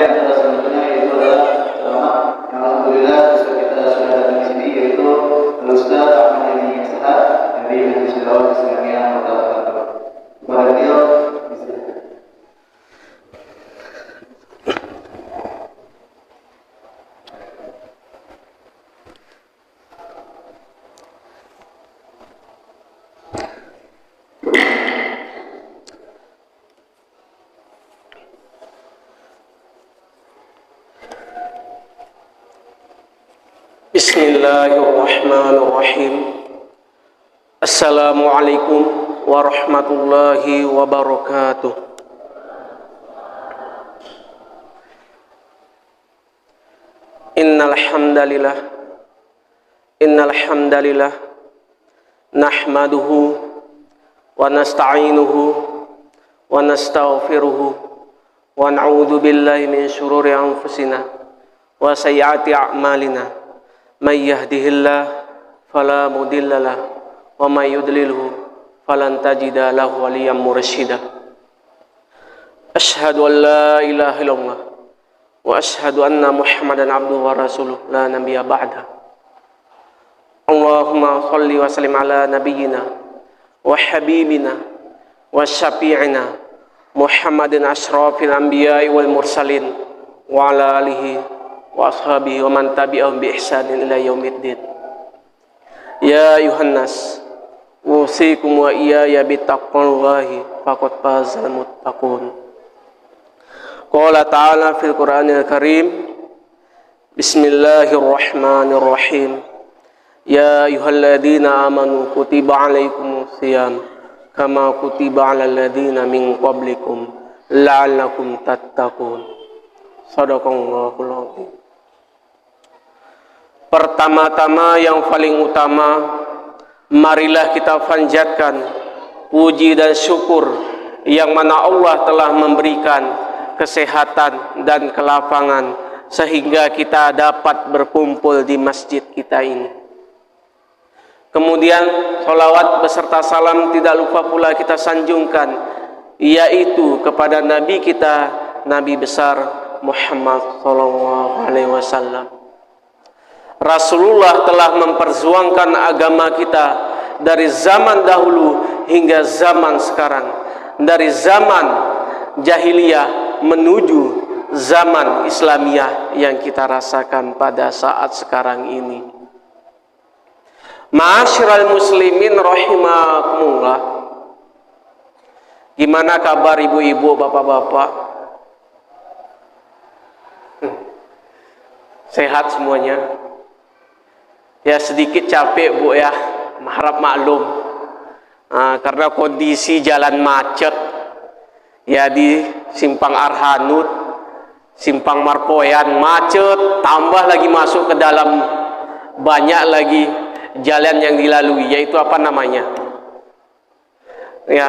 yang salah satunya yaitu adalah ceramah yang alhamdulillah kita sudah datang di sini, yaitu Ustaz Ahmad Yani Sehat dari Majelis Dakwah Islamiyah Kota Batu. Kepada beliau Bismillahirrahmanirrahim. Assalamualaikum warahmatullahi wabarakatuh. Innal hamdalillah nahmaduhu wa nasta'inuhu wa nastaghfiruhu wa na'udzu billahi min syururi anfusina wa sayyiati a'malina. May yahdihillah fala mudilla lahu wa may yudlilhu falan tajida lahu waliyyan mursyida. Asyhadu an la ilaha illallah wa asyhadu anna Muhammadan abduhu wa rasuluh la nabiyya ba'da. Allahumma shalli wa sallim ala nabiyyina wa habibina wa syafi'ina Muhammadin asyrafil anbiya'i wal mursalin wa ala alihi wa ashabihi wa man tabi'ahum bi ihsanin ila yaumiddin. Ya ayuhan nas, usikum wa iyaya bittaqwallahi faqad fazal muttaqun. Qala ta'ala fil Qur'anil Karim, Bismillahirrahmanirrahim. Ya ayyuhalladzina amanu kutiba 'alaikumus shiyam kama kutiba 'alal ladzina min qablikum la'allakum tattaqun. Shadaqallahul azim. Pertama-tama yang paling utama, marilah kita panjatkan puji dan syukur yang mana Allah telah memberikan kesehatan dan kelapangan sehingga kita dapat berkumpul di masjid kita ini. Kemudian sholawat beserta salam tidak lupa pula kita sanjungkan, yaitu kepada Nabi kita, Nabi besar Muhammad SAW. Rasulullah telah memperjuangkan agama kita dari zaman dahulu hingga zaman sekarang, dari zaman jahiliyah menuju zaman Islamiyah yang kita rasakan pada saat sekarang ini. Ma'asyiral muslimin rahimakumullah. Gimana kabar ibu-ibu, bapak-bapak? Sehat semuanya? Ya sedikit capek bu ya, harap maklum. Karena kondisi jalan macet ya, di Simpang Arhanud, Simpang Marpoyan macet, tambah lagi masuk ke dalam banyak lagi jalan yang dilalui, yaitu apa namanya ya,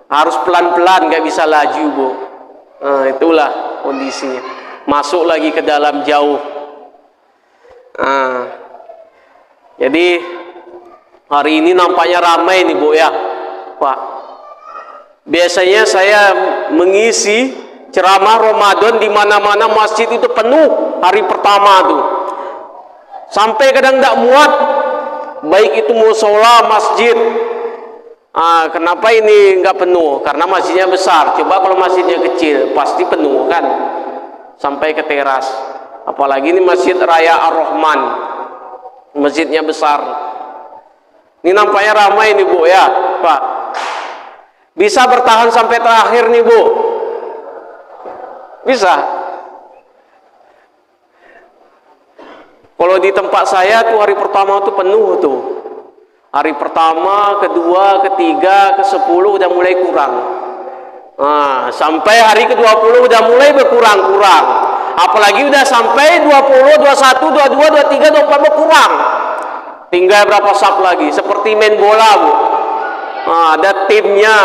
harus pelan-pelan, gak bisa laju bu. Itulah kondisinya, masuk lagi ke dalam jauh. Jadi hari ini nampaknya ramai nih bu ya Pak. Biasanya saya mengisi ceramah Ramadan di mana-mana masjid itu penuh hari pertama tuh, sampai kadang tidak muat, baik itu musola, masjid. Kenapa ini nggak penuh? Karena masjidnya besar. Coba kalau masjidnya kecil pasti penuh kan, sampai ke teras. Apalagi ini Masjid Raya Ar-Rahman, masjidnya besar. Ini nampaknya ramai nih bu ya Pak. Bisa bertahan sampai terakhir nih bu? Bisa? Kalau di tempat saya tuh hari pertama tuh penuh tuh. Hari pertama, kedua, ketiga, ke-10 udah mulai kurang. Sampai hari ke-20 udah mulai berkurang-kurang. Apalagi udah sampai 20, 21, 22, 23, 24 berkurang. Tinggal berapa sap lagi, seperti main bola bu. Ada timnya,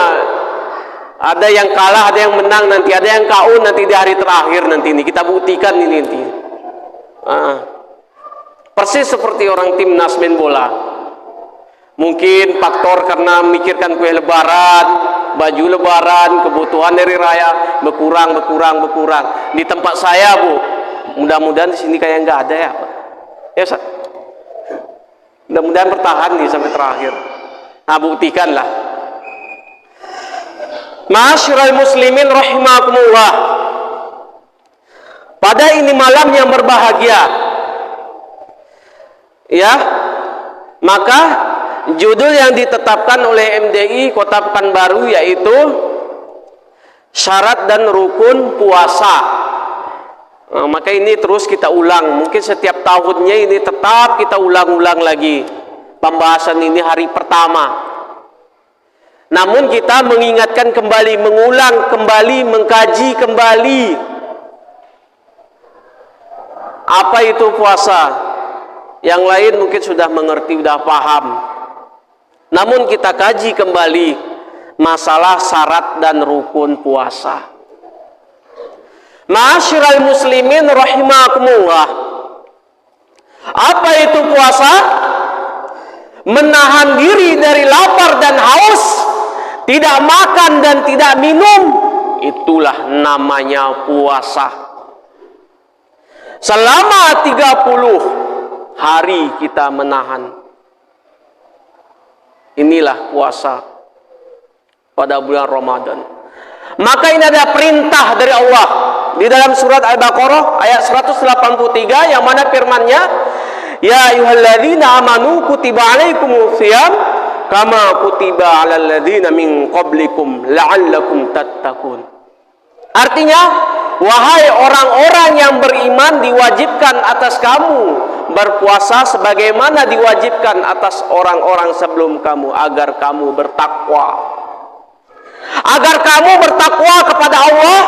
ada yang kalah, ada yang menang nanti, ada yang KO nanti di hari terakhir nanti ini kita buktikan ini nanti. Persis seperti orang timnas main bola. Mungkin faktor karena memikirkan kue lebaran, baju lebaran, kebutuhan hari raya berkurang. Di tempat saya, Bu, mudah-mudahan di sini kayak nggak ada ya, Pak. Ya, Ustaz. Mudah-mudahan bertahan nih sampai terakhir. Nah, buktikanlah. Ma'asyiral muslimin rahimakumullah. Pada ini malam yang berbahagia, ya, maka judul yang ditetapkan oleh MDI Kota Pekanbaru yaitu syarat dan rukun puasa. Maka ini terus kita ulang, mungkin setiap tahunnya ini tetap kita ulang-ulang lagi pembahasan ini hari pertama. Namun kita mengingatkan kembali, mengulang kembali, mengkaji kembali apa itu puasa. Yang lain mungkin sudah mengerti, sudah paham. Namun kita kaji kembali masalah syarat dan rukun puasa. Ma'asyiral muslimin rahimakumullah. Apa itu puasa? Menahan diri dari lapar dan haus, tidak makan dan tidak minum, itulah namanya puasa. Selama 30 hari kita menahan. Inilah puasa pada bulan Ramadan. Maka ini ada perintah dari Allah di dalam surat Al-Baqarah ayat 183 yang mana firman-Nya, ya ayyuhalladzina amanu kutiba alaikumus shiyam kama kutiba alal ladzina min qablikum la'allakum tattaqun. Artinya, wahai orang-orang yang beriman, diwajibkan atas kamu berpuasa sebagaimana diwajibkan atas orang-orang sebelum kamu agar kamu bertakwa. Agar kamu bertakwa kepada Allah,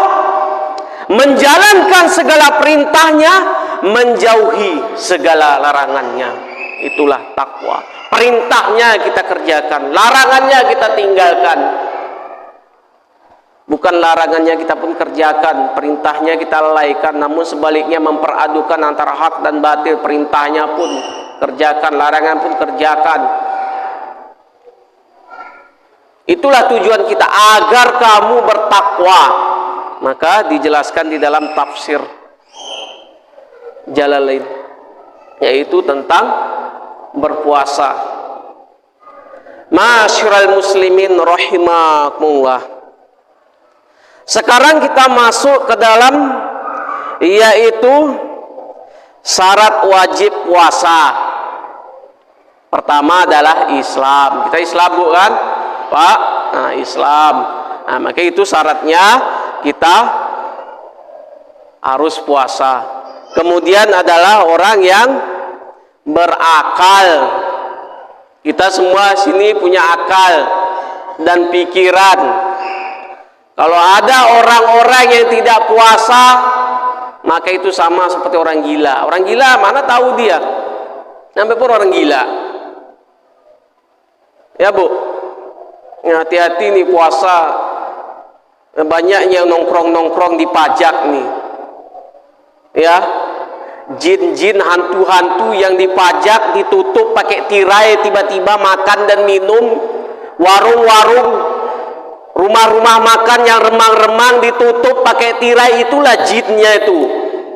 menjalankan segala perintahnya, menjauhi segala larangannya. Itulah takwa. Perintahnya kita kerjakan, larangannya kita tinggalkan. Bukan larangannya kita pun kerjakan, perintahnya kita lalaikan, namun sebaliknya memperadukan antara hak dan batil. Perintahnya pun kerjakan, larangan pun kerjakan. Itulah tujuan kita, agar kamu bertakwa. Maka dijelaskan di dalam tafsir Jalalain, yaitu tentang berpuasa. Ma'asyiral muslimin rahimakumullah. Sekarang kita masuk ke dalam, yaitu syarat wajib puasa. Pertama adalah Islam. Kita Islam, bukan, Pak? Nah, Islam. Nah, maka itu syaratnya kita harus puasa. Kemudian adalah orang yang berakal. Kita semua sini punya akal dan pikiran. Kalau ada orang-orang yang tidak puasa, maka itu sama seperti orang gila. Orang gila mana tahu dia? Sampai pun orang gila. Ya, Bu. Hati-hati nih puasa. Banyak yang nongkrong-nongkrong di pajak nih. Ya. Jin-jin, hantu-hantu yang dipajak ditutup pakai tirai, tiba-tiba makan dan minum. Warung-warung, rumah-rumah makan yang remang-remang ditutup pakai tirai, itulah jinnya itu.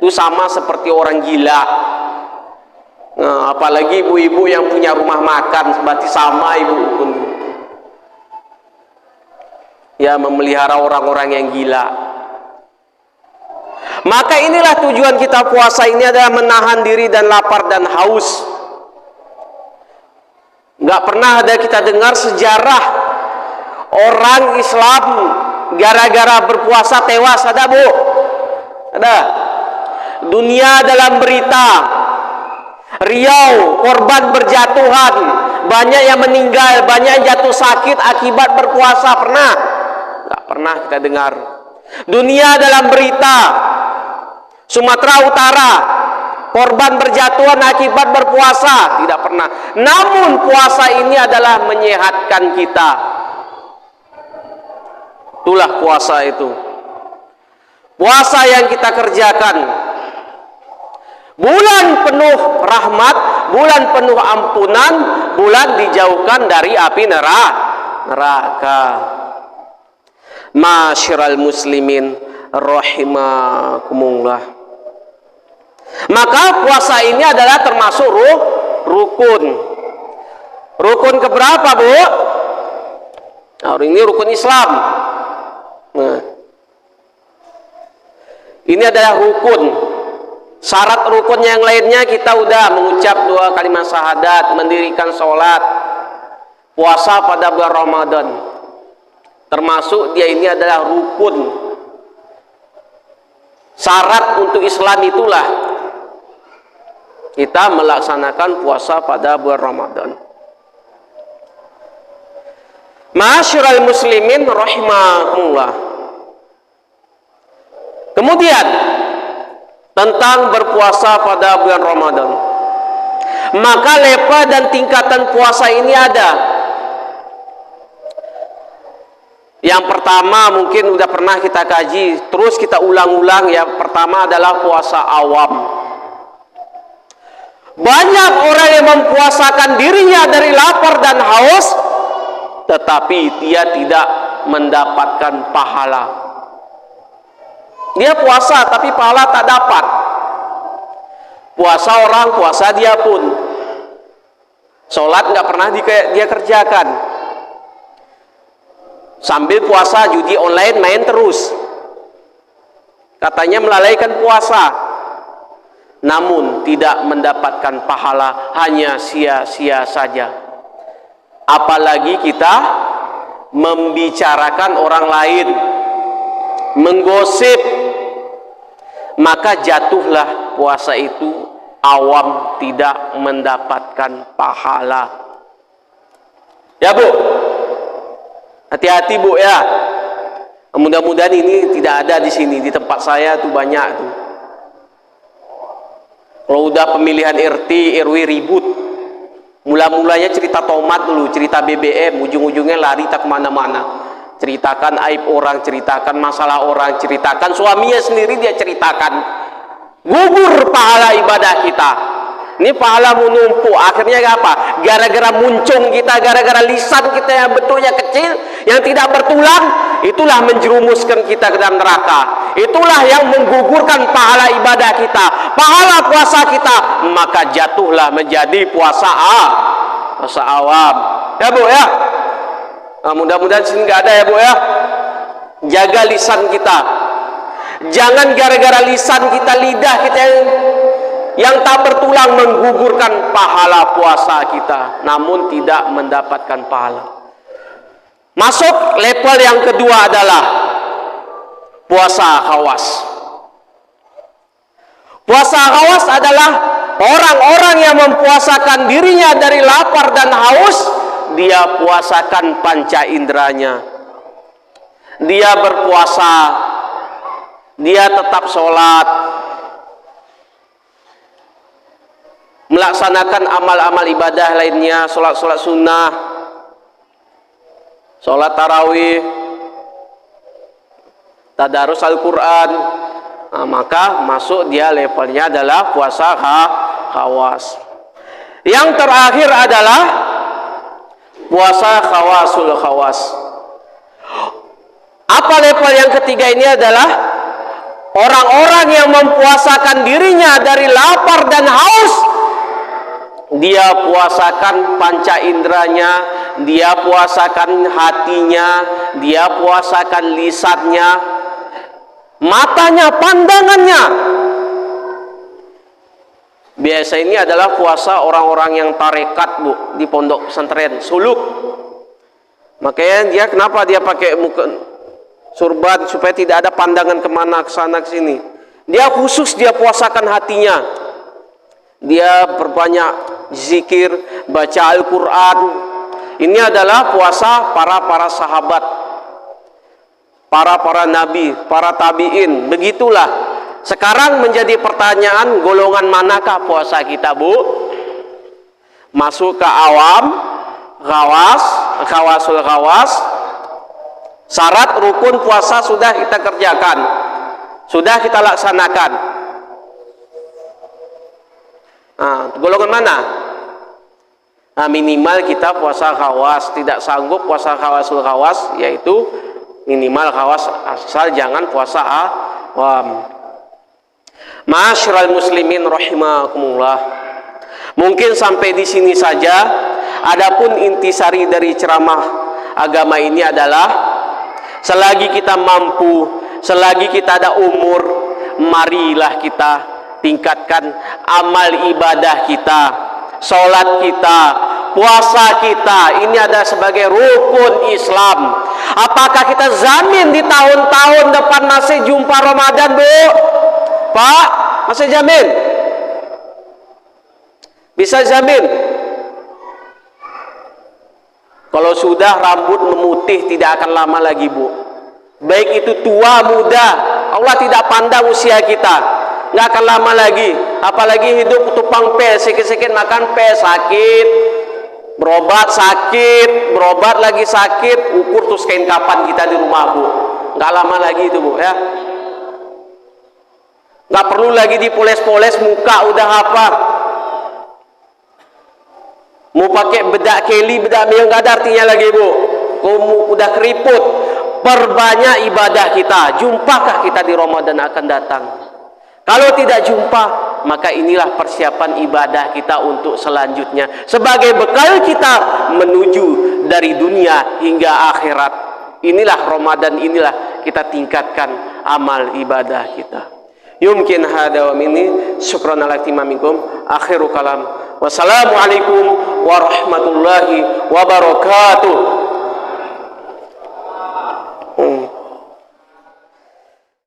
Itu sama seperti orang gila. Nah, apalagi ibu-ibu yang punya rumah makan, berarti sama ibu pun. Ya, memelihara orang-orang yang gila. Maka inilah tujuan kita puasa ini, adalah menahan diri dan lapar dan haus. Gak pernah ada kita dengar sejarah orang Islam gara-gara berpuasa tewas, ada, Bu? Ada. Dunia dalam berita, Riau korban berjatuhan, banyak yang meninggal, banyak yang jatuh sakit akibat berpuasa. Pernah? Gak pernah kita dengar. Dunia dalam berita, Sumatera Utara korban berjatuhan akibat berpuasa, tidak pernah. Namun puasa ini adalah menyehatkan kita. Itulah puasa itu. Puasa yang kita kerjakan, bulan penuh rahmat, bulan penuh ampunan, bulan dijauhkan dari api neraka. Masyiral muslimin rahimakumullah. Maka puasa ini adalah termasuk rukun. Rukun keberapa, Bu? Nah, ini rukun Islam. Nah, ini adalah rukun. Syarat rukun yang lainnya kita udah mengucap 2 kalimat syahadat, mendirikan sholat, puasa pada bulan Ramadan. Termasuk dia ini adalah rukun. Syarat untuk Islam itulah kita melaksanakan puasa pada bulan Ramadan. Ma'asyiral muslimin rahimakumullah. Kemudian tentang berpuasa pada bulan Ramadan. Maka level dan tingkatan puasa ini ada. Yang pertama mungkin udah pernah kita kaji, terus kita ulang-ulang. Yang pertama adalah puasa awam. Banyak orang yang mempuasakan dirinya dari lapar dan haus, tetapi dia tidak mendapatkan pahala. Dia puasa tapi pahala tak dapat. Puasa orang, puasa dia pun. Sholat nggak pernah dia kerjakan. Sambil puasa judi online main terus. Katanya melalaikan puasa. Namun tidak mendapatkan pahala, hanya sia-sia saja. Apalagi kita membicarakan orang lain, menggosip, maka jatuhlah puasa itu awam, tidak mendapatkan pahala. Ya Bu, hati-hati Bu ya. Mudah-mudahan ini tidak ada di sini, di tempat saya tuh banyak tuh. Kalau udah pemilihan RT, RW ribut, mula-mulanya cerita tomat dulu, cerita BBM, ujung-ujungnya lari tak kemana-mana. Ceritakan aib orang, ceritakan masalah orang, ceritakan suaminya sendiri dia ceritakan. Gugur pahala ibadah kita. Ini pahala menumpuk. Akhirnya apa? Gara-gara muncung kita, gara-gara lisan kita yang betulnya kecil, yang tidak bertulang, itulah menjerumuskan kita ke dalam neraka. Itulah yang menggugurkan pahala ibadah kita, pahala puasa kita. Maka jatuhlah menjadi puasa awam. Ya Bu ya. Nah, mudah-mudahan sini nggak ada ya Bu ya. Jaga lisan kita. Jangan gara-gara lisan kita, lidah kita yang tak bertulang menggugurkan pahala puasa kita, namun tidak mendapatkan pahala. Masuk level yang kedua adalah puasa khawas. Puasa khawas adalah orang-orang yang mempuasakan dirinya dari lapar dan haus. Dia puasakan panca inderanya. Dia berpuasa, dia tetap sholat, melaksanakan amal-amal ibadah lainnya, sholat-sholat sunnah, sholat tarawih, tadarus Al-Quran. Nah, maka masuk dia levelnya adalah puasa khawas. Yang terakhir adalah puasa khawasul khawas. Apa level yang ketiga ini adalah orang-orang yang mempuasakan dirinya dari lapar dan haus. Dia puasakan panca inderanya, dia puasakan hatinya, dia puasakan lisannya, matanya, pandangannya. Biasa ini adalah puasa orang-orang yang tarekat Bu, di pondok pesantren suluk. Makanya dia kenapa dia pakai muka surban supaya tidak ada pandangan kemana, ke sana ke sini. Dia khusus dia puasakan hatinya. Dia berbanyak zikir, baca Al-Quran. Ini adalah puasa para sahabat, para nabi, para tabiin. Begitulah. Sekarang menjadi pertanyaan, golongan manakah puasa kita Bu? Masuk ke awam, khawasul khawas. Syarat rukun puasa sudah kita kerjakan, sudah kita laksanakan. Nah, golongan mana? Nah, minimal kita puasa khawas. Tidak sanggup puasa khawasul khawas, yaitu Minimal kawas, asal jangan puasa awam. Ma'asyiral muslimin rahimakumullah. Mungkin sampai di sini saja. Adapun intisari dari ceramah agama ini adalah selagi kita mampu, selagi kita ada umur, marilah kita tingkatkan amal ibadah kita, sholat kita, puasa kita. Ini ada sebagai rukun Islam. Apakah kita jamin di tahun-tahun depan masih jumpa Ramadan, Bu? Pak, masih jamin? Bisa jamin? Kalau sudah rambut memutih tidak akan lama lagi, Bu. Baik itu tua muda, Allah tidak pandang usia kita. Nggak akan lama lagi. Apalagi hidup tupang pes, sikit-sikit makan pes, sakit, berobat sakit, berobat lagi sakit, ukur terus kain kapan kita di rumah, Bu. Nggak lama lagi itu, Bu, ya. Nggak perlu lagi dipoles-poles muka, udah apa. Mau pakai bedak keli, bedak meyong, nggak ada artinya lagi, Bu. Kau udah keriput. Perbanyak ibadah kita. Jumpakah kita di Ramadan akan datang? Kalau tidak jumpa, maka inilah persiapan ibadah kita untuk selanjutnya. Sebagai bekal kita menuju dari dunia hingga akhirat. Inilah Ramadan, inilah kita tingkatkan amal ibadah kita. Yumkin hada wa minni syukran ala ihtimamikum. Akhiru kalam. Wassalamualaikum warahmatullahi wabarakatuh.